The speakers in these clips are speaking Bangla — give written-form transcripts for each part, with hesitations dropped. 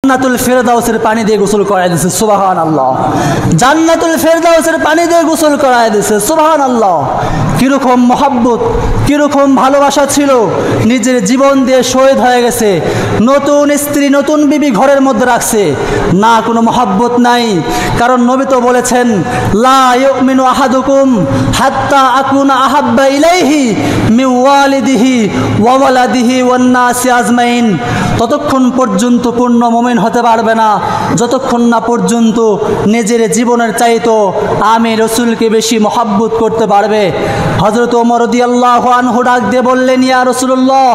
জান্নাতুল ফেরদাউসের পানি দিয়ে গোসল করায় দিয়েছে, সুবহানাল্লাহ। জান্নাতুল ফেরদাউসের পানি দিয়ে গোসল করায় দিয়েছে, সুবহানাল্লাহ। কিরকম মহব্বত, কিরকম ভালোবাসা ছিল, নিজের জীবন দিয়ে শহীদ হয়ে গেছে। নতুন স্ত্রী, নতুন বিবি ঘরের মধ্যে রাখছে, না কোনো মহব্বত নাই। কারণ নবী তো বলেছেন, লা ইউমিনু আহাদুকুম হাত্তা আকুনা আহাব্বা ইলাইহি মিন ওয়ালিদিহি ওয়া ওয়ালাদিহি ওয়ান নাসি আজমাইন। ততক্ষণ পর্যন্ত পূর্ণ মুমিন হতে পারবে না যতক্ষণ না পর্যন্ত নিজের জীবনের চাইতো আমি রসুলকে বেশি মহব্বত করতে পারবে। হযরত ওমর রাদিয়াল্লাহু আনহু ডাক দিয়ে বললেন, ইয়া রাসূলুল্লাহ,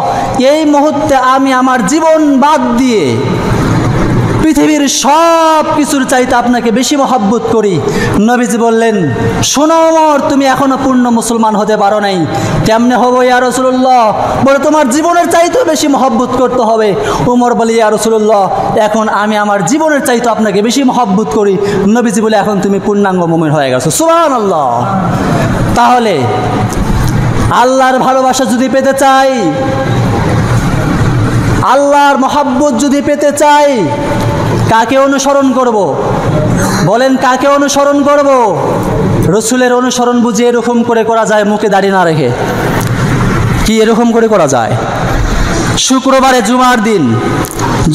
এই মুহূর্তে আমি আমার জীবন বাদ দিয়ে পৃথিবীর সব কিছুর চাইতে আপনাকে বেশি মহব্বত করি। নবীজি বললেন, শোনো ওমর, তুমি এখনো পূর্ণ মুসলমান হতে পারো নাই। কেমনে হবো ইয়া রাসূলুল্লাহ? বলে, তোমার জীবনের চাইতেও বেশি মহব্বত করতে হবে। ওমর বলে, ইয়া রাসূলুল্লাহ, এখন আমি আমার জীবনের চাইতে আপনাকে বেশি মহব্বত করি। নবীজি বলে, এখন তুমি পূর্ণাঙ্গ মুমিন হয়ে গেছো, সুবহানাল্লাহ। তাহলে আল্লাহর ভালোবাসা যদি পেতে চাই, আল্লাহর মহব্বত যদি পেতে চাই, কাকে অনুসরণ করব? বলেন, কাকে অনুসরণ করব? রসুলের অনুসরণ বুঝি এরকম করে করা যায়, মুখে দাড়ি না রেখে? কি এরকম করে করা যায়? শুক্রবারে জুমার দিন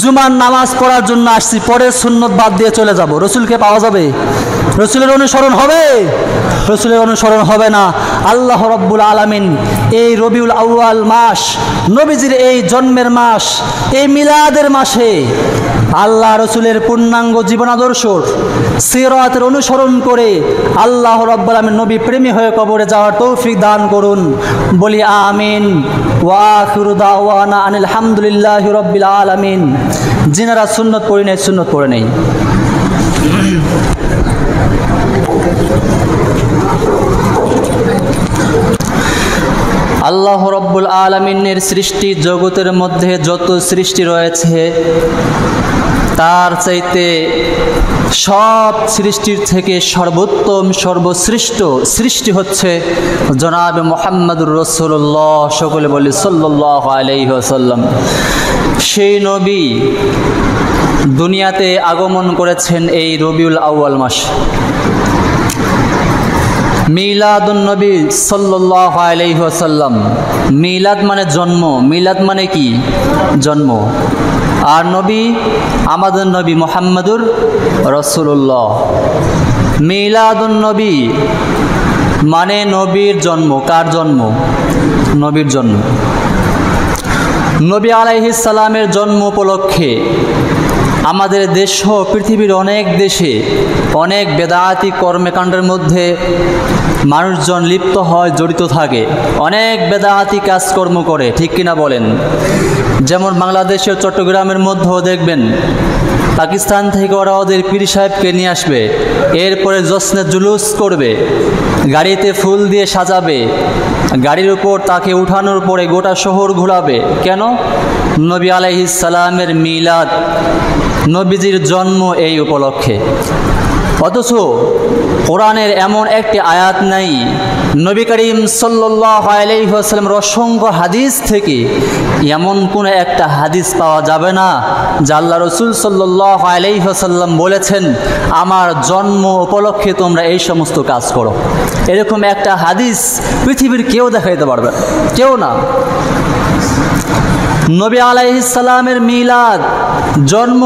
জুমার নামাজ পড়ার জন্য আসছি, পরে সুন্নত বাদ দিয়ে চলে যাব, রসুলকে পাওয়া যাবে? রসুলের অনুসরণ হবে? রসুলের অনুসরণ হবে না। আল্লাহ রাব্বুল আলামিন এই রবিউল আউয়াল মাস, নবীজির এই জন্মের মাস, এই মিলাদের মাসে আল্লাহ রসুলের পূর্ণাঙ্গ জীবন আদর্শ সিরাতের অনুসরণ করে আল্লাহ রাব্বুল আলামিন নবী প্রেমী হয়ে কবরে যাওয়ার তৌফিক দান করুন। বলি আমিন। ওয়া আখিরু দাওয়ানা আনিল হামদুলিল্লাহি রাব্বিল আলামিন। যিনারা সুন্নত পড়ে নেই, সুন্নত পড়ে নেই। আল্লাহ রাব্বুল আলামিনের সৃষ্টি জগতের মধ্যে যত সৃষ্টি রয়েছে, তার চাইতে সব সৃষ্টির থেকে সর্বোত্তম সর্বশ্রেষ্ঠ সৃষ্টি হচ্ছে জনাবে মুহাম্মদুর রাসূলুল্লাহ। সকলে বলি সাল্লাল্লাহু আলাইহি ওয়াসাল্লাম। সেই নবী দুনিয়াতে আগমন করেছেন এই রবিউল আউয়াল মাসে। মিলাদুন নবী সাল্লাল্লাহু আলাইহি ওয়াসাল্লাম। মিলাদ মানে জন্ম, মিলাদ মানে কি? জন্ম। আর নবী, আমাদের নবী মুহাম্মদুর রাসূলুল্লাহ। মিলাদুন নবী মানে নবীর জন্ম। কার জন্ম? নবীর জন্ম। নবী আলাইহিস সালামের জন্ম উপলক্ষে আমাদের দেশ সহ পৃথিবীর অনেক দেশে অনেক বেদাতি কর্মকাণ্ডের মধ্যে মানুষজন লিপ্ত হয়, জড়িত থাকে, অনেক বেদাতি কাজকর্ম করে, ঠিক কিনা বলেন? যেমন বাংলাদেশের চট্টগ্রামের মধ্যেও দেখবেন পাকিস্তান থেকে ওরা ওদের পীর সাহেবকে নিয়ে আসবে, এরপরে জশ্নে জুলুস করবে, গাড়িতে ফুল দিয়ে সাজাবে, গাড়ির উপর তাকে উঠানোর পরে গোটা শহর ঘোরাবে। কেন? নবী আলাইহিস সালামের মিলাদ, নবীজির জন্ম এই উপলক্ষে। অথচ কোরআনের এমন একটি আয়াত নাই, নবী করিম সাল্লাল্লাহু আলাইহি ওয়াসাল্লামের অসংখ্য হাদিস থেকে এমন কোনো একটা হাদিস পাওয়া যাবে না যে আল্লাহ রসুল সাল্লাল্লাহু আলাইহি ওয়াসাল্লাম বলেছেন আমার জন্ম উপলক্ষে তোমরা এই সমস্ত কাজ করো। এরকম একটা হাদিস পৃথিবীর কেউ দেখাইতে পারবে? কেউ না। নবী আলাইহিস সালামের মিলাদ, জন্ম,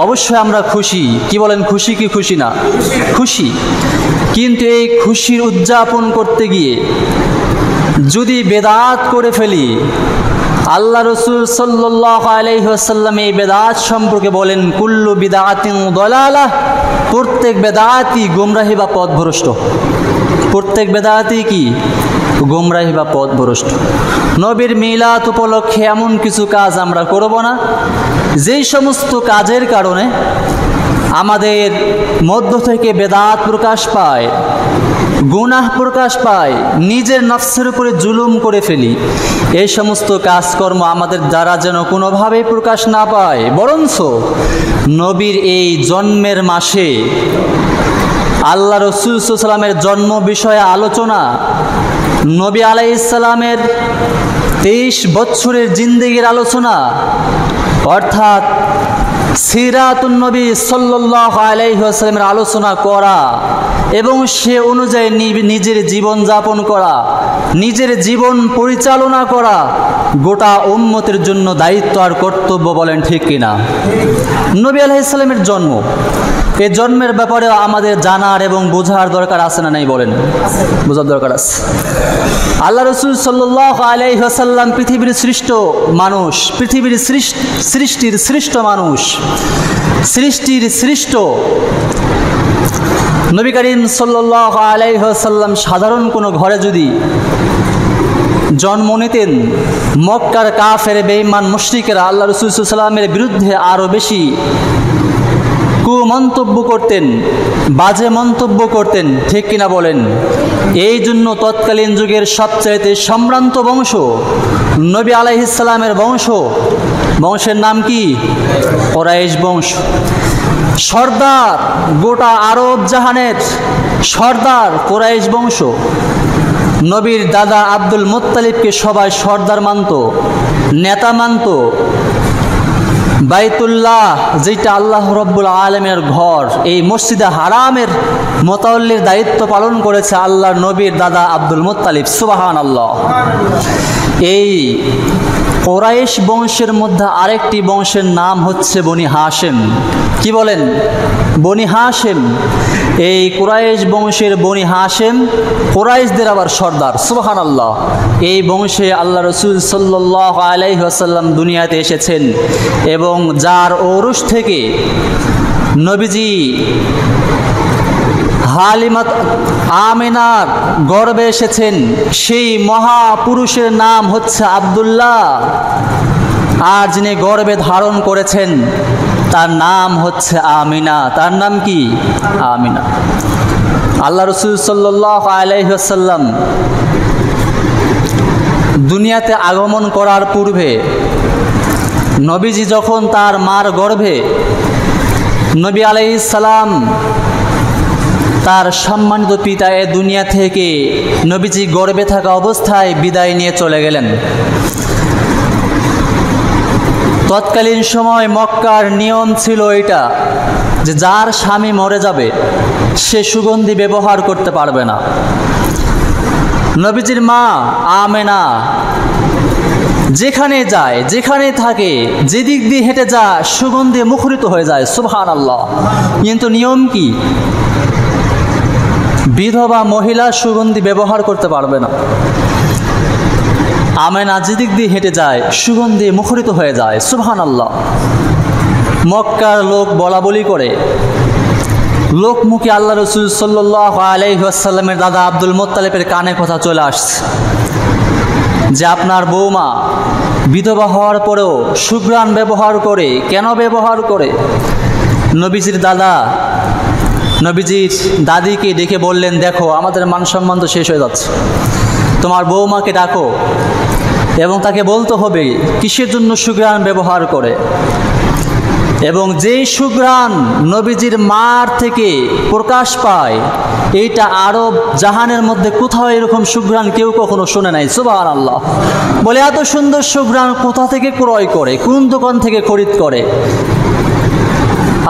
অবশ্যই আমরা খুশি। কি বলেন, খুশি কি খুশি না? খুশি। কিন্তু এই খুশির উদযাপন করতে গিয়ে যদি বেদাত করে ফেলি, আল্লাহ রসুল সাল্লাল্লাহু আলাইহি ওয়াসাল্লাম এই বেদাত সম্পর্কে বলেন, কুল্লু বিদআতিন দালালাহ, প্রত্যেক বেদাতি গুমরাহি বা পথভ্রষ্ট। প্রত্যেক বেদাতি কি? গুমরাহি বা পথভ্রষ্ট। নবীর মিলাদ উপলক্ষে এমন কিছু কাজ আমরা করব না যেই সমস্ত কাজের কারণে আমাদের মধ্য থেকে বেদাত প্রকাশ পায়, গুনাহ প্রকাশ পায়, নিজের নফসের উপরে জুলুম করে ফেলি। এই সমস্ত কাজকর্ম আমাদের দ্বারা যেন কোনোভাবেই প্রকাশ না পায়, বরঞ্চ নবীর এই জন্মের মাসে আল্লাহ রসুল সাল্লাল্লাহু আলাইহি ওয়াসাল্লামের জন্ম বিষয়ে আলোচনা, নবী আলাইহিস সালামের 23 বছরের জিন্দেগির আলোচনা, অর্থাৎ সিরাতুন নবী সাল্লাল্লাহু আলাইহি ওয়াসাল্লামের আলোচনা করা এবং সে অনুযায়ী নিজের জীবন যাপন করা, নিজের জীবন পরিচালনা করা গোটা উম্মতের জন্য দায়িত্ব আর কর্তব্য, বলেন ঠিক কিনা? নবী আলাইহিস সালামের জন্ম, এই জন্মের ব্যাপারে আমাদের জানার এবং বোঝার দরকার আছে না নাই? বলেন, বোঝার দরকার আছে। আল্লাহ রাসূল সাল্লাল্লাহু আলাইহি ওয়াসাল্লাম পৃথিবীর শ্রেষ্ঠ মানুষ, পৃথিবীর সৃষ্টির শ্রেষ্ঠ মানুষ, সৃষ্টির শ্রেষ্ঠ নবী করিম সাল্লাল্লাহু আলাইহি ওয়াসাল্লাম সাধারণ কোনো ঘরে যদি জন্ম নিতেন, মক্কার কাফের বেঈমান মুশরিকেরা আল্লাহ রাসূল সাল্লাল্লাহু আলাইহি ওয়াসাল্লামের বিরুদ্ধে আরও বেশি কুমন্তব্য করতেন, বাজে মন্তব্য করতেন, ঠিক কিনা বলেন? এই জন্য তৎকালীন যুগের সবচাইতে সম্ভ্রান্ত বংশ নবী আলাইহিস সালামের বংশের নাম কি? কুরাইশ বংশ। সর্দার, গোটা আরব জাহানের সর্দার কুরাইশ বংশ। নবীর দাদা আব্দুল মুত্তালিবকে সবাই সর্দার মানত, নেতা মানত। বাইতুল্লাহ, যেটা আল্লাহ রব্বুল আলামিনের ঘর, এই মসজিদে হারামের মোতাওয়াল্লির দায়িত্ব পালন করেছে আল্লাহর নবীর দাদা আব্দুল মুত্তালিব। সুবহানাল্লাহ। এই কুরাইশ বংশের মধ্যে আরেকটি বংশের নাম হচ্ছে বনি হাশেম। কি বলেন? বনি হাশেম। এই কুরাইশ বংশের বনি হাশেম কুরাইশদের আবার সর্দার। সুবহানাল্লাহ। এই বংশে আল্লাহ রাসূল সাল্লাল্লাহু আলাইহি ওয়াসাল্লাম দুনিয়াতে এসেছেন এবং যার ঔরস থেকে নবীজি হালিমাত আমিনার গর্ভে এসেছেন, সেই মহাপুরুষের নাম হচ্ছে আব্দুল্লাহ। আর যিনি গর্ভে ধারণ করেছেন তার নাম হচ্ছে আমিনা। তার নাম কি? আমিনা। আল্লাহ রাসূল সাল্লাল্লাহু আলাইহি ওয়াসাল্লাম দুনিয়াতে আগমন করার পূর্বে নবীজি যখন তার মার গর্ভে, নবী আলাইহিস সালাম তার সম্মানিত পিতা এ দুনিয়া থেকে নবীজি গর্ভে থাকা অবস্থায় বিদায় নিয়ে চলে গেলেন। তৎকালীন সময় মক্কার নিয়ম ছিল এটা যে যার স্বামী মরে যাবে সে সুগন্ধি ব্যবহার করতে পারবে না। নবীজির মা আমেনা যেখানে যায়, যেখানে থাকে, যেদিক দিয়ে হেঁটে যায় সুগন্ধে মুখরিত হয়ে যায়। সুবহানাল্লাহ। কিন্তু নিয়ম কি? বিধবা মহিলা সুগন্ধি ব্যবহার করতে পারবে না। আমেনা যেদিক দিয়ে হেঁটে যায় সুগন্ধি মুখরিত হয়ে যায়। সুবহানাল্লাহ। মক্কার লোক বলা বলি করে, লোকমুখে আল্লাহ রাসূল সাল্লাল্লাহু আলাইহি ওয়াসাল্লামের দাদা আব্দুল মুত্তালিবের কানে কথা চলে আসছে যে আপনার বৌমা বিধবা হওয়ার পরেও সুঘ্রাণ ব্যবহার করে। কেন ব্যবহার করে? নবীজির দাদা নবীজির দাদিকে ডেকে বললেন, দেখো আমাদের মান সম্মান তো শেষ হয়ে যাচ্ছে, তোমার বৌমাকে ডাকো এবং তাকে বলতে হবে কিসের জন্য সুঘ্রাণ ব্যবহার করে। এবং যেই সুঘ্রাণ নবীজির মার থেকে প্রকাশ পায়, এইটা আরব জাহানের মধ্যে কোথাও এরকম সুঘ্রাণ কেউ কখনো শোনে নাই। সুবহানাল্লাহ। বলে এত সুন্দর সুঘ্রাণ কোথা থেকে ক্রয় করে, কোন দোকান থেকে খরিদ করে?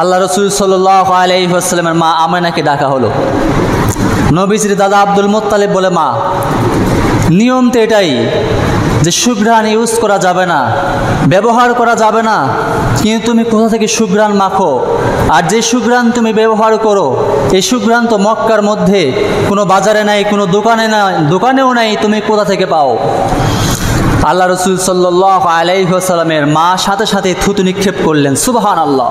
আল্লাহ রাসূল সাল্লাল্লাহু আলাইহি ওয়াসাল্লামের মা আমেনাকে ডাকা হলো। নবীজির দাদা আব্দুল মুত্তালিব বলে, মা নিয়ম তো এটাই যে সুঘ্রাণ ইউজ করা যাবে না, ব্যবহার করা যাবে না, কিন্তু তুমি কোথা থেকে সুঘ্রাণ মাখো? আর যে সুঘ্রাণ তুমি ব্যবহার করো এই সুঘ্রাণ তো মক্কার মধ্যে কোনো বাজারে নাই, কোনো দোকানেও নাই, তুমি কোথা থেকে পাও? আল্লাহ রাসূল সাল্লাল্লাহু আলাইহি ওয়াসাল্লামের মা সাথে সাথে থুতু নিক্ষেপ করলেন। সুবহানাল্লাহ।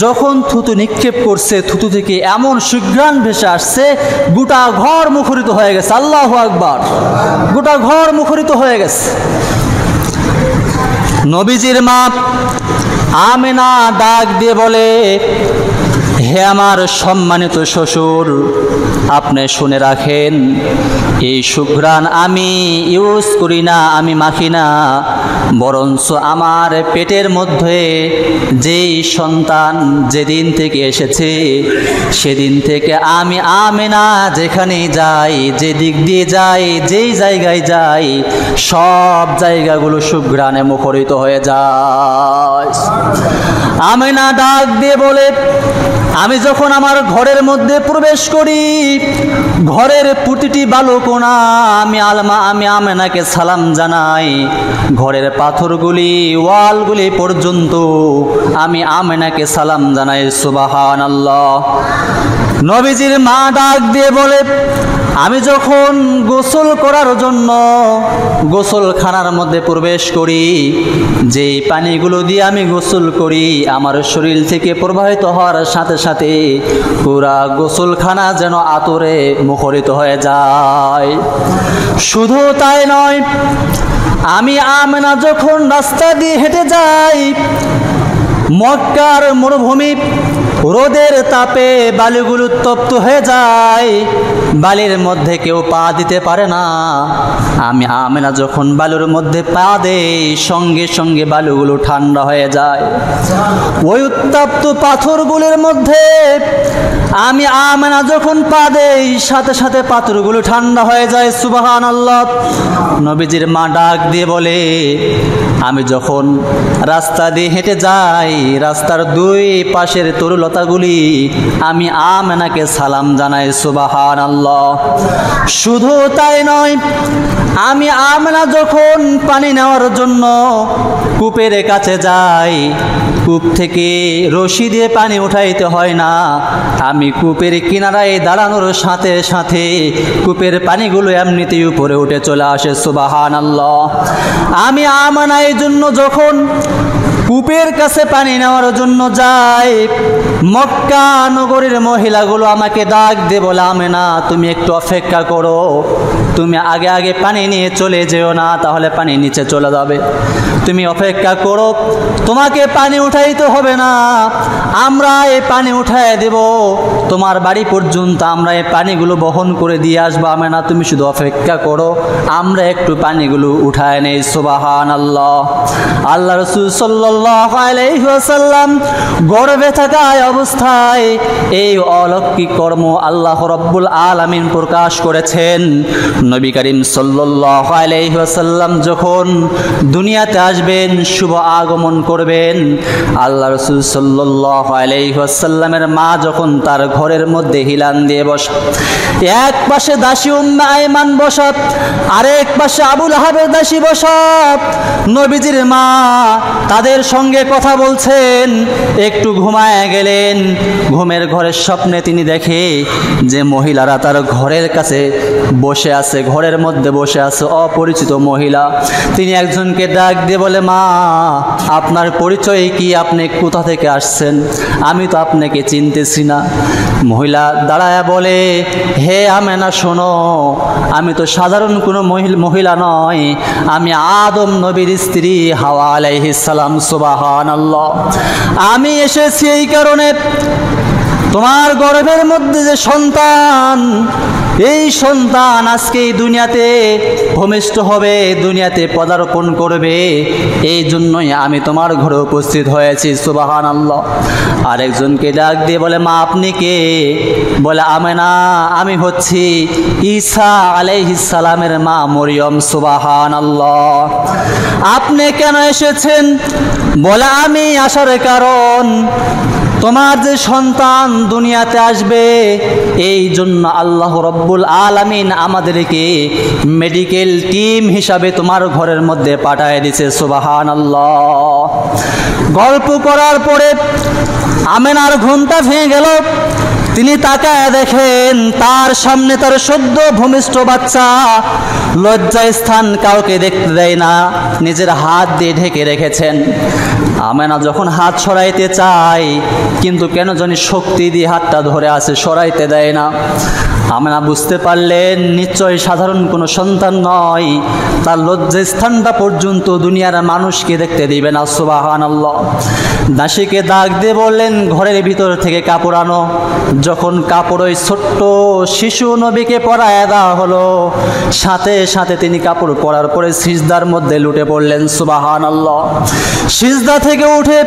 যখন থুতু নিক্ষেপ করছে, থুতু থেকে এমন সুঘ্রাণ ভেসে আসছে, গোটা ঘর মুখরিত হয়ে গেছে। আল্লাহু আকবার। গোটা ঘর মুখরিত হয়ে গেছে। নবীজির মা আমেনা ডাক দিয়ে বলে, হে আমার সম্মানিত শ্বশুর, আপনি শুনে রাখেন, এই সুঘ্রাণ আমি ইউজ করি না, আমি মাখি না, বরঞ্চ আমার পেটের মধ্যে যেই সন্তান যেদিন থেকে এসেছে সেদিন থেকে আমি আমেনা যেখানেই যাই, যেদিক দিয়ে যাই, যেই জায়গায় যাই, সব জায়গাগুলো সুঘ্রাণে মুখরিত হয়ে যায়। আমেনা ডাক দিয়ে বলে, আমি যখন আমার ঘরের মধ্যে প্রবেশ করি, ঘরের প্রতিটি বালুকণা আমি আমেনাকে সালাম জানাই। ঘরের পাথরগুলি, ওয়ালগুলি পর্যন্ত আমি আমেনাকে সালাম জানাই। সুবহানাল্লাহ। নবীজির মা ডাক দিয়ে বলে, আমি যখন গোসল করার জন্য গোসলখানার মধ্যে প্রবেশ করি, যেই পানিগুলো দিয়ে আমি গোসল করি, আমার শরীর থেকে প্রবাহিত হওয়ার সাথে সাথে পুরা গোসলখানা যেন আতরে মুখরিত হয়ে যায়। শুধু তাই নয়, আমি আমেনা যখন রাস্তা দিয়ে হেঁটে যাই, মক্কার মরুভূমি রোদের তাপে বালিগুলো তপ্ত হয়ে যায়, বালির মধ্যে কেউ পা দিতে পারে না। আমি আমেনা যখন বালুর মধ্যে পা দেই, সঙ্গে সঙ্গে বালুগুলো ঠান্ডা হয়ে যায়। ওই উত্তপ্ত পাথরগুলোর মধ্যে আমি আমেনা যখন পা দেই, সাথে সাথে পাথরগুলো ঠান্ডা হয়ে যায়। সুবহানাল্লাহ। নবীজির মা ডাক দিয়ে বলে, আমি যখন রাস্তা দিয়ে হেঁটে যাই, রাস্তার দুই পাশের তরুলতাগুলি আমি আমেনাকে সালাম জানাই। সুবহানাল্লাহ। শুধু তাই নয়, আমি আমেনা যখন পানি নেওয়ার জন্য কূপের কাছে যাই, কূপ থেকে রশি দিয়ে পানি উঠাইতে হয় না, আমি কূপের কিনারায় দাঁড়ানোর সাথে সাথে কূপের পানিগুলো এমনিতেই উপরে উঠে চলে আসে। সুবহানাল্লাহ। আমি আমেনা এই জন্য যখন কূপের কাছে পানি নেওয়ার জন্য যাই, মক্কা নগরীর মহিলাগুলো আমাকে ডাক দিয়ে বলে, আমেনা তুমি একটু অপেক্ষা করো, তুমি আগে আগে পানি নিয়ে চলে যেও না, তাহলে পানি নিচে চলে যাবে। তুমি অপেক্ষা করো, তোমাকে পানি উঠাইতে হবে না, আমরা এই পানি উঠাই দেব তোমার বাড়ি পর্যন্ত, আমরা এই পানিগুলো বহন করে দিয়ে আসবো। আমেনা তুমি শুধু অপেক্ষা করো, আমরা একটু পানিগুলো উঠায় নেই। সুবহানাল্লাহ। আল্লাহ রাসূল সাল্লাল্লাহু আলাইহি ওয়াসাল্লাম গর্ভে থাকা অবস্থায় এই অলৌকিক কর্ম আল্লাহ রাব্বুল আলামিন প্রকাশ করেছেন। নবী করিম সাল্লাল্লাহু আলাইহি ওয়াসাল্লাম যখন দুনিয়াতে আসবেন, শুভ আগমন করবেন, আল্লাহ রাসূল সাল্লাল্লাহু আলাইহি ওয়াসাল্লামের মা যখন তার ঘরের মধ্যে হিলান দিয়ে বসা, এক পাশে দাসী উম্মে আইমান বসা, আরেক পাশে আবু লাহাবের দাসী বসা, নবীজির মা তাদের সঙ্গে কথা বলছেন। একটু ঘুমায় গেলেন, ঘুমের ঘরের স্বপ্নে তিনি দেখে যে মহিলারা তার ঘরের কাছে বসে আছে, ঘরের মধ্যে বসে আছে অপরিচিত মহিলা। তিনি একজনকে ডাক দিয়ে বলে, মা আপনার পরিচয় কি, আপনি কোথা থেকে আসছেন, আমি তো আপনাকে চিনতেছি না। মহিলা দাঁড়ায় বলে, হে আমেনা শোনো, আমি তো সাধারণ কোনো মহিলা নয়, আমি আদম নবীর স্ত্রী হাওয়া আলাইহিস সালাম। সুবহানাল্লাহ। আমি এসেছি এই কারণে, তোমার গর্ভের মধ্যে যে সন্তান, এই সন্তান আজকে এই দুনিয়াতে ভূমিষ্ঠ হবে, দুনিয়াতে পদার্পণ করবে, এই জন্যই আমি তোমার ঘরে উপস্থিত হয়েছি। সুবহানাল্লাহ। আরেকজনকে ডাক দিয়ে বলে, মা আপনি কে? বলে, আমেনা আমি হচ্ছি ঈসা আলাইহিস সালামের মা মরিয়ম। সুবহানাল্লাহ। আপনি কেন এসেছেন? বলে, আমি আসার কারণ তোমার যে সন্তান দুনিয়াতে আসবে, এই জন্য আল্লাহ রব্বুল আলামিন আমাদেরকে মেডিকেল টিম হিসাবে তোমার ঘরের মধ্যে পাঠায় দিয়েছে। সুবহানাল্লাহ। গল্প করার পরে আমেনার ঘুমটা ভেঙে গেল। তিনি তাকায় দেখেন তার সামনে তার সদ্য ভূমিষ্ঠ বাচ্চা, লজ্জায় স্থান কাউকে দেখতে দেয় না, নিজের হাত দিয়ে ঢেকে রেখেছেন। আমেনা যখন হাত সরাইতে চায়, কিন্তু কেন জানি শক্তি দিয়ে হাতটা ধরে আছে, সরাইতে দেয় না। আমেনা বুঝতে পারলেন নিশ্চয় সাধারণ কোনো সন্তান নয়, তার লজ্জা স্থানটা পর্যন্ত দুনিয়ার মানুষকে দেখতে দিবে না। সুবহানাল্লাহ। দাসীকে ডাক দিয়ে বললেন, ঘরের ভিতর থেকে কাপড় আনো। যখন কাপড় ওই ছোট্ট শিশু নবীকে পরায় দেওয়া হলো, সাথে সাথে তিনি কাপড় পরার পরে সিজদার মধ্যে লুটে পড়লেন। সুবহানাল্লাহ। সিজদা থেকে উঠে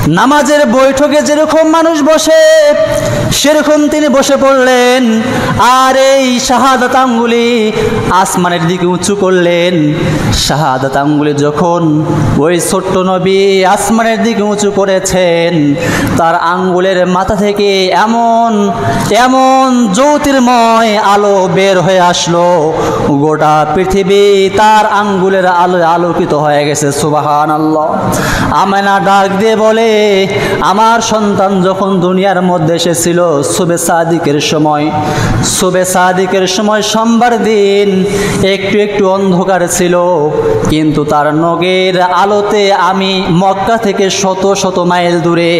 নামাজের বৈঠকে যেরকম মানুষ বসে সেরকম তিনি বসে পড়লেন, আর এই শাহাদাত আঙ্গুলি আসমানের দিকে উঁচু করলেন। শাহাদাত আঙ্গুলি যখন ওই ছোট্ট নবী আসমানের দিকে উঁচু করেছেন, তার আঙ্গুলের মাথা থেকে এমন এমন জ্যোতির্ময় আলো বের হয়ে আসলো, গোটা পৃথিবী তার আঙ্গুলের আলোয় আলোকিত হয়ে গেছে। সুবহানাল্লাহ। আমেনা ডাক দিয়ে বলে, আমার সন্তান যখন দুনিয়ার মধ্যে এসেছিল শুবে সাদিকের সময়, শুবে সাদিকের সময় সোমবার দিন একটু একটু অন্ধকার ছিল, কিন্তু তার নগের আলোতে আমি মক্কা থেকে শত শত মাইল দূরে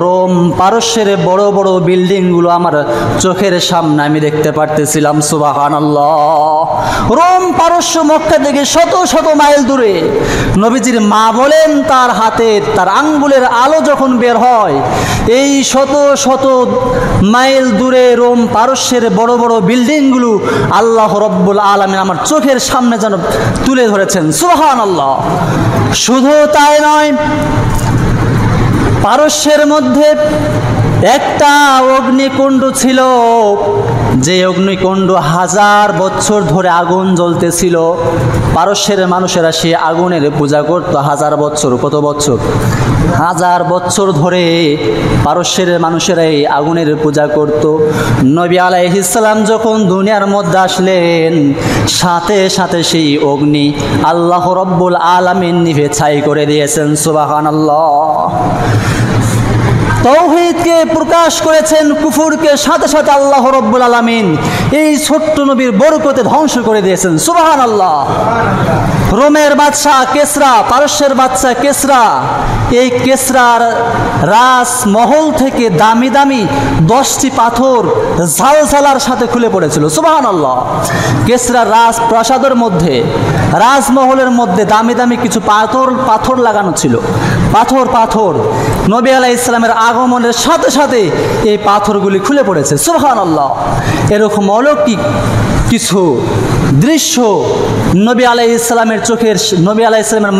রোম পারস্যের বড় বড় বিল্ডিংগুলো আমার চোখের সামনে আমি দেখতে পারতেছিলাম। সুবহানাল্লাহ। রোম পারস্য মক্কা থেকে শত শত মাইল দূরে। নবীজির মা বলেন, তার হাতে তার আঙ্গুলের আলো যখন বের হয়, এই শত শত মাইল দূরে রোম পারস্যের বড় বড় বিল্ডিংগুলো আল্লাহ রব্বুল আলামিন আমার চোখের সামনে যেন তুলে ধরেছেন। সুবহানাল্লাহ। শুধু তাই নয়, পারস্যের মধ্যে একটা অগ্নিকুণ্ড ছিল, যে অগ্নিকুণ্ড 1000 বছর ধরে আগুন জ্বলতেছিল। পারস্যের মানুষেরা সে আগুনের পূজা করত 1000 বছর। কত বছর? 1000 বছর ধরে পারস্যের মানুষেরা এই আগুনের পূজা করত। নবী আলাইহিস সালাম যখন দুনিয়ার মধ্যে আসলেন, সাথে সাথে সেই অগ্নি আল্লাহ রব্বুল আলামিন নিভে ছাই করে দিয়েছেন। সুবহানাল্লাহ। তাওহীদকে প্রকাশ করেছেন, কুফরকে সাথে সাথে আল্লাহ রব্বুল আলামিন এই ছোট্ট নবীর বরকতে ধ্বংস করে দিয়েছেন। সুবহানাল্লাহ। রোমের বাদশাহ কেসরা, পারস্যের বাদশাহ কেসরা, এই কেসরার রাজমহল থেকে দামি দামি 10টি পাথর ঝালঝালার সাথে খুলে পড়েছিল। সুবহানাল্লাহ। কেসরার রাজপ্রাসাদের মধ্যে, রাজমহলের মধ্যে দামি দামি কিছু পাথর লাগানো ছিল। পাথর নবী আলাইহিস সালামের আগমনের সাথে সাথে এই পাথরগুলি খুলে পড়েছে। সুবহানাল্লাহ। এরকম অলৌকিক কিছু দৃশ্য নবী আলাইহিস সালামের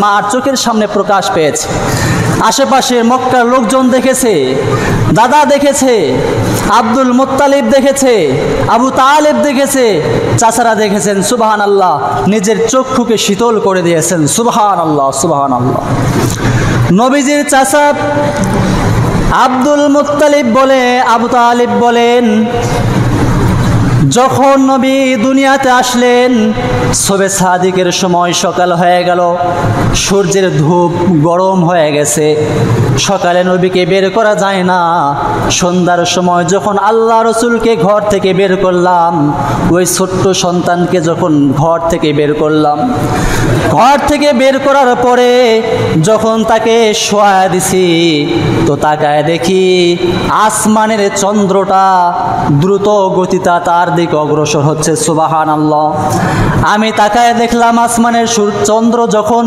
মার চোখের সামনে প্রকাশ পেয়েছে। আশেপাশে মক্কার লোকজন দেখেছে, দাদা দেখেছে, আব্দুল মুত্তালিব দেখেছে, আবু তালেব দেখেছে, চাচারা দেখেছেন। সুবহানাল্লাহ। নিজের চক্ষুকে শীতল করে দিয়েছেন। সুবহানাল্লাহ। সুবহানাল্লাহ। নবীজির চাচা আব্দুল মুত্তালিব বলে, আবু তালিব বলেন, যখন নবী দুনিয়াতে আসলেন, শবে সাদিকের সময় সকাল হয়ে গেল, সূর্যের ধূপ গরম হয়ে গেছে, সকালে নবীকে বের করা যায় না। সন্ধ্যার সময় যখন আল্লাহ রসুলকে ঘর থেকে বের করলাম, ওই ছোট্ট সন্তানকে যখন ঘর থেকে বের করলাম, ঘর থেকে বের করার পরে যখন তাকে শোয়া দিছি, তো তাকায় দেখি আসমানের চন্দ্রটা দ্রুত গতিতে তার দিকে অগ্রসর হচ্ছে। সুবহানাল্লাহ। আমি তাকায় দেখলাম আসমানের চন্দ্র যখন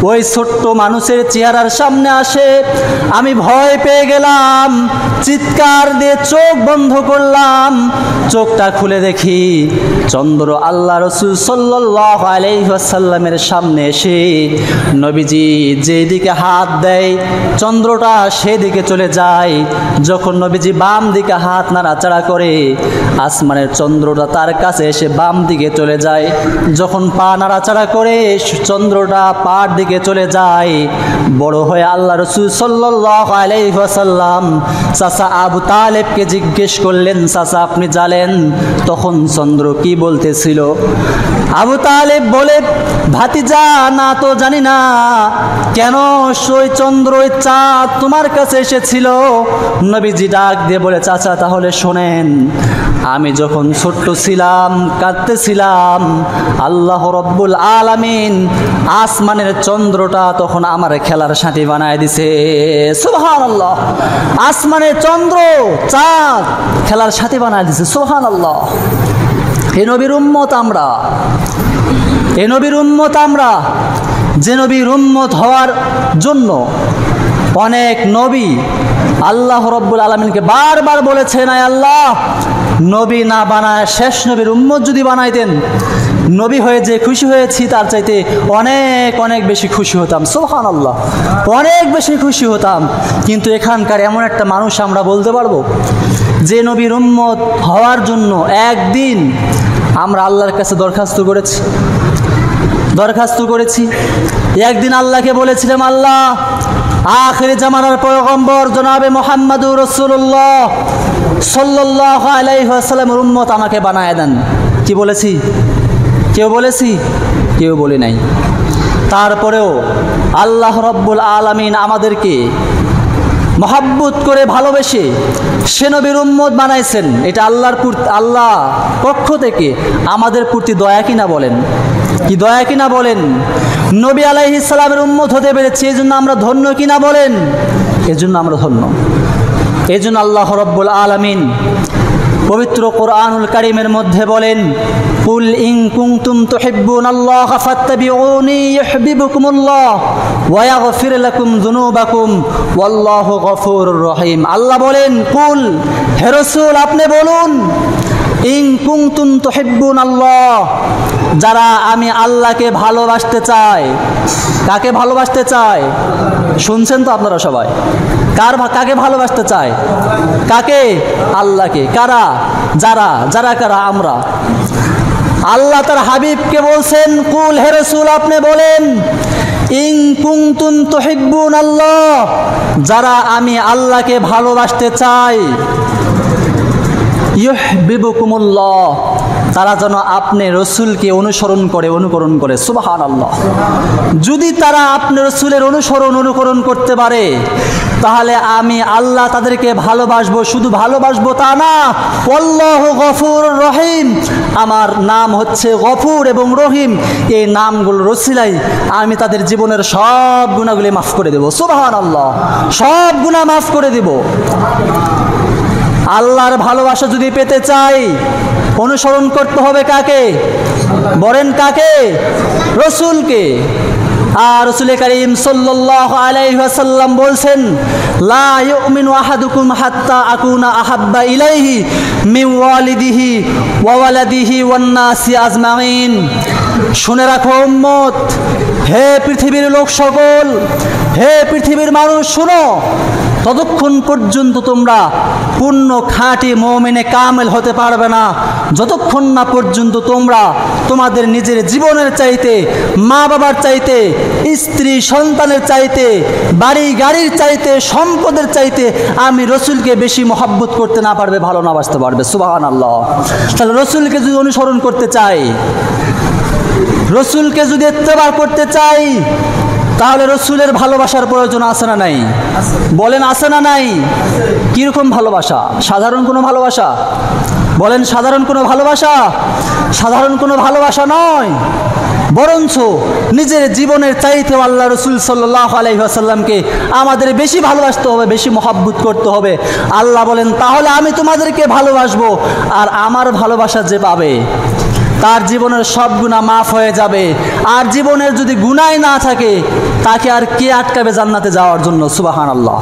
ওই ছোট্ট মানুষের চেহারার সামনে আসে, আমি ভয় পেয়ে গেলাম, চিৎকার দিয়ে চোখ বন্ধ করলাম। চোখটা খুলে দেখি চন্দ্র আল্লাহ রসুল সাল্লাল্লাহু আলাইহি ওয়াসাল্লামের সামনে এসে নবীজি যেদিকে হাত দেয় চন্দ্রটা সেদিকে চলে যায়। যখন নবীজি বাম দিকে হাত নাড়াচাড়া করে, আসমানের চন্দ্রটা তার কাছে এসে বাম দিকে চলে যায়। যখন পা নাড়াচাড়া করে, চন্দ্রটা পার দিকে চলে যায়। বড় হয়ে আল্লাহ রসুল সাল্লাল্লাহু আলাইহি ওয়াসাল্লাম চাচা আবু তালেবকে জিজ্ঞেস করলেন, চাচা আপনি জানেন তখন চন্দ্র কি বলতেছিল? আবু তালেব বলে, ভাতিজা না তো জানি না, কেন ওই চন্দ্র ওই চাঁদ তোমার কাছে এসেছিল? নবীজি ডাক দিয়ে বলে, চাচা তাহলে শোনেন, আমি যখন ছোট্ট ছিলাম, কাঁদতেছিলাম, আল্লাহ রব্বুল আলামিন আসমানের চন্দ্রটা তখন আমার খেলার সাথী বানায় দিছে। সুবহানাল্লাহ। আসমানের চন্দ্র চাঁদ খেলার সাথী বানায় দিছে। সুবহানাল্লাহ। এই নবীর উম্মত আমরা, এই নবীর উম্মত আমরা, যে নবীর উম্মত হওয়ার জন্য অনেক নবী আল্লাহ রব্বুল আলামিনকে বারবার বলেছেন, আয় আল্লাহ নবী না বানায় শেষ নবীর উম্মত যদি বানাইতেন, নবী হয়ে যে খুশি হয়েছি তার চাইতে অনেক অনেক বেশি খুশি হতাম। সুবহানাল্লাহ, অনেক বেশি খুশি হতাম। কিন্তু এখানকার এমন একটা মানুষ আমরা বলতে পারবো যে নবীর উম্মত হওয়ার জন্য একদিন আমরা আল্লাহর কাছে দরখাস্ত করেছি। একদিন আল্লাহকে বলেছিলাম, আল্লাহ আখির জামানার পয়গম্বর জনাবে মুহাম্মদুর রাসূলুল্লাহ সাল্লাল্লাহু আলাইহি ওয়াসাল্লামের উম্মত আমাকে বানায় দেন। কি বলেছি? কেউ বলে নাই। তারপরেও আল্লাহ রব্বুল আলামিন আমাদেরকে মহব্বত করে ভালোবেসে সে নবীর উম্মত বানাইছেন। এটা আল্লাহ পক্ষ থেকে আমাদের প্রতি দয়া কিনা বলেন, কি দয়া কিনা বলেন? নবী আলাইহিস সালামের উম্মত হতে পেরেছি, এই জন্য আমরা ধন্য কিনা বলেন? এজন্য আমরা ধন্য। এই জন্য আল্লাহ রব্বুল আলামিন পবিত্র কোরআনুল কারীমের মধ্যে বলেন, কুল ইন কুনতুম তুহিব্বুনাল্লাহা ফাত্তাবিউনি ইউহিব্বুকুমুল্লাহ ওয়া ইয়াগফির লাকুম যুনুবাকুম ওয়াল্লাহু গফুরুর রহিম। আল্লাহ বলেন, কুল, হে রাসূল আপনি বলুন, ইন কুনতুম তুহিব্বুনাল্লাহ, যারা আমি আল্লাহকে ভালোবাসতে চাই। কাকে ভালোবাসতে চাই? শুনছেন তো আপনারা সবাই? কাকে ভালোবাসতে চায়? কাকে? আল্লাহকে। কারা? যারা কারা? আমরা। আল্লাহ তার হাবিবকে বলছেন, কুল, হে রাসূল আপনি বলেন, ইন কুনতুম তুহিব্বুনাল্লাহ, যারা আমি আল্লাহকে ভালোবাসতে চাই, ইউহিব্বুকুমুল্লাহ, তারা যেন আপনি রসুলকে অনুকরণ করে। সুবহানাল্লাহ। যদি তারা আপনি রসুলের অনুকরণ করতে পারে, তাহলে আমি আল্লাহ তাদেরকে ভালোবাসবো। শুধু ভালোবাসবো তা না, আল্লাহু গফুরুর রহিম, আমার নাম হচ্ছে গফুর এবং রহিম। এই নামগুলো রসিলাই আমি তাদের জীবনের সব গুনাহগুলি মাফ করে দেব। সুবহানাল্লাহ, সব গুনাহ মাফ করে দেব। আল্লাহর ভালোবাসা যদি পেতে চাই, অনুসরণ করতে হবে কাকে? বলেন কাকে? রসুলকে। আর রাসূল করিম সাল্লাল্লাহু আলাইহি ওয়াসাল্লাম বলছেন, লা ইউমিনু আহাদুকুম হাত্তা আকুনা আহাব্বা ইলাইহি মিন ওয়ালিদিহি ওয়া ওয়ালাদিহি ওয়ান নাসি আজমাইন। শুনে রাখো উম্মত, হে পৃথিবীর লোক সকল, হে পৃথিবীর মানুষ, শুনো, ততক্ষণ পর্যন্ত তোমরা পূর্ণ খাঁটি মুমিনে কামেল হতে পারবে না, যতক্ষণ না পর্যন্ত তোমরা তোমাদের নিজের জীবনের চাইতে, মা বাবার চাইতে, স্ত্রী সন্তানের চাইতে, বাড়ি গাড়ির চাইতে, সম্পদের চাইতে আমি রসুলকে বেশি মহব্বত করতে না পারবে, ভালো না বাসতে পারবে। সুবহানাল্লাহ। তাহলে রসুলকে যদি অনুসরণ করতে চাই, রসুলকে যদি ইত্তেবা করতে চাই, তাহলে রসুলের ভালোবাসার প্রয়োজন আছে না নাই? বলেন আছে না নাই? কিরকম ভালোবাসা? সাধারণ কোনো ভালোবাসা? বলেন সাধারণ কোনো ভালোবাসা? সাধারণ কোনো ভালোবাসা নয়, বরঞ্চ নিজের জীবনের চাইতে আল্লাহ রসুল সাল্লাল্লাহু আলাইহি ওয়াসাল্লামকে আমাদের বেশি ভালোবাসতে হবে, বেশি মহব্বত করতে হবে। আল্লাহ বলেন, তাহলে আমি তোমাদেরকে ভালোবাসবো, আর আমার ভালোবাসা যে পাবে তার জীবনের সব গুনাহ মাফ হয়ে যাবে। আর জীবনের যদি গুনাহ না থাকে, তাকে আর কে আটকাবে জান্নাতে যাওয়ার জন্য? সুবহানাল্লাহ।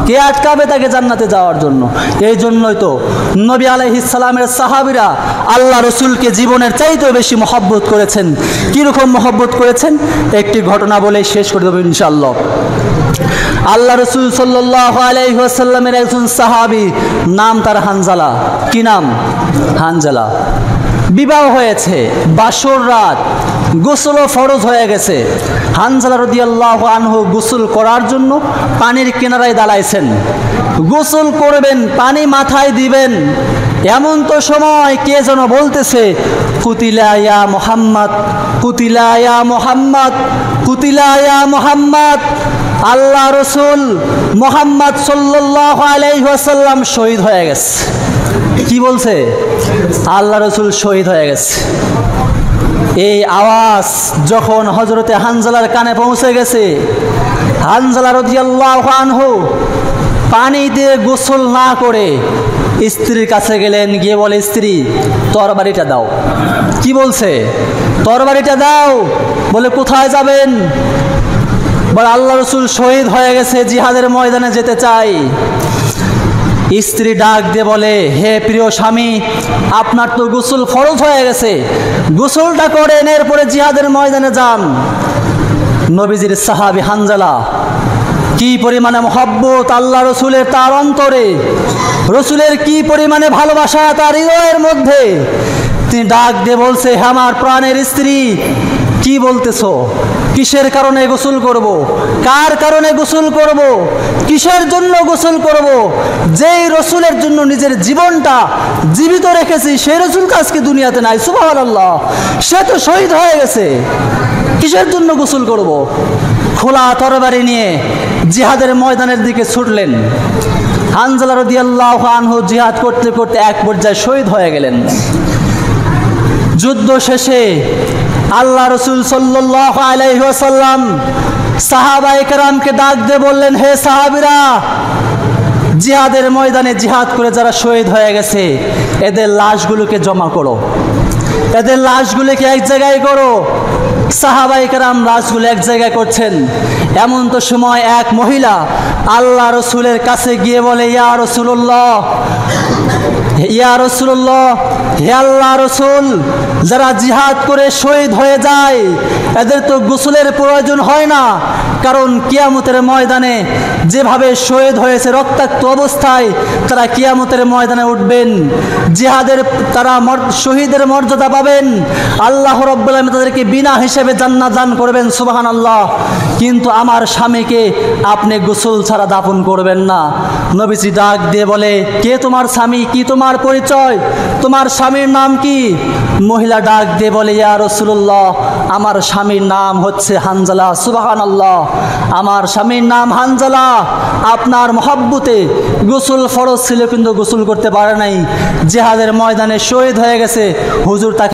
কে আটকাবে তাকে জান্নাতে যাওয়ার জন্য? এই জন্যই তো নবী আলাইহিস সালামের সাহাবীরা আল্লাহ রসুলকে জীবনের চাইতেও বেশি মহব্বত করেছেন। কীরকম মহব্বত করেছেন? একটি ঘটনা বলে শেষ করে দেবো ইনশাআল্লাহ। আল্লাহ রসুল সাল্লাল্লাহু আলাইহি ওয়াসাল্লামের একজন সাহাবী, নাম তার হানজালা। কি নাম? হানজালা। বিবাহ হয়েছে, বাসর রাত, গোসলও ফরজ হয়ে গেছে। হানজালা রাদিয়াল্লাহু আনহু গোসল করার জন্য পানির কিনারায় দাঁড়াইছেন। গোসল করবেন, পানি মাথায় দিবেন, এমন তো সময় কে যেন বলতেছে, কুতিলা ইয়া মুহাম্মদ, কুতিলা ইয়া মুহাম্মদ, কুতিলা ইয়া মুহাম্মদ। আল্লাহ রসুল মুহাম্মদ সাল্লাল্লাহু আলাইহি ওয়াসাল্লাম শহীদ হয়ে গেছে। কি বলছে? আল্লাহ রসুল শহীদ হয়ে গেছে। এই আওয়াজ যখন হযরতে হানজালার কানে পৌঁছে গেছে, হানজালা রাদিয়াল্লাহু আনহু পানি দিয়ে গোসল না করে স্ত্রীর কাছে গেলেন, গিয়ে বলে, স্ত্রী তরবারিটা দাও। কি বলছে? তরবারিটা দাও। বলে, কোথায় যাবেন? বলে, আল্লাহ রসুল শহীদ হয়ে গেছে, জিহাদের ময়দানে যেতে চাই। স্ত্রী ডাক দিয়ে বলে, হে প্রিয় স্বামী, আপনার তো গোসল ফরজ হয়ে গেছে, গোসলটা করেন, এরপরে জিহাদের ময়দানে যান। নবীজির সাহাবী হানজালা, কি পরিমাণে মহব্বত আল্লাহ রসুলের তার অন্তরে, রসুলের কি পরিমাণে ভালোবাসা তার হৃদয়ের মধ্যে। তিনি ডাক দিয়ে বলছে, হে আমার প্রাণের স্ত্রী, কি বলতেছো? কিসের কারণে গোসল করব? কার কারণে গোসল করব? কিসের জন্য গোসল করব? যেই রসুলের জন্য নিজের জীবনটা জীবিত রেখেছি, সেই রসুল আজকে দুনিয়াতে নাই। সুবহানাল্লাহ, সে তো শহীদ হয়ে গেছে, কিসের জন্য গোসল করব? খোলা তরবারি নিয়ে জিহাদের ময়দানের দিকে ছুটলেন। হানজালা রাদিয়াল্লাহু আনহু জিহাদ করতে করতে এক পর্যায়ে শহীদ হয়ে গেলেন। যুদ্ধ শেষে আল্লাহ রসুল সাল্লাল্লাহু আলাইহি ওয়াসাল্লাম সাহাবায়ে কেরামকে ডাক দিয়ে বললেন, হে সাহাবীরা, জিহাদের ময়দানে জিহাদ করে যারা শহীদ হয়ে গেছে, এদের লাশগুলোকে জমা করো, এদের লাশগুলোকে এক জায়গায় করো। সাহাবায়ে কেরাম লাশগুলো এক জায়গায় করছেন। এমন তো সময় এক মহিলা আল্লাহ রসুলের কাছে গিয়ে বলে, ইয়া রাসূলুল্লাহ, ইয়া রাসূলুল্লাহ, হে আল্লাহ রসুল, যারা জিহাদ করে শহীদ হয়ে যায় এদের তো গোসলের প্রয়োজন হয় না, কারণ কিয়ামতের ময়দানে যেভাবে শহীদ হয়েছে রক্তাক্ত অবস্থায়, তারা কিয়ামতের ময়দানে উঠবেন, জিহাদের তারা শহীদের মর্যাদা পাবেন, আল্লাহ রাব্বুল আলামিন তাদেরকে বিনা হিসেবে জান্নাত দান করবেন। সুবহানাল্লাহ। কিন্তু আমার স্বামীকে আপনি গোসল ছাড়া দাফন করবেন না। নবীজি ডাক দিয়ে বলে, কে তোমার স্বামী, কি তোমার পরিচয়, তোমার স্বামীর নাম কি? মহিলা ডাক দিয়ে বলে, ইয়া রাসূলুল্লাহ, আমার স্বামীর নাম হচ্ছে হানজালা। সুবহানাল্লাহ, আমার স্বামীর নাম হানজালা, আপনার মহব্বতে গোসল ফরজ ছিল কিন্তু গোসল করতে পারে নাই, জিহাদের ময়দানে শহীদ হয়ে গেছে, হুজুর তাকে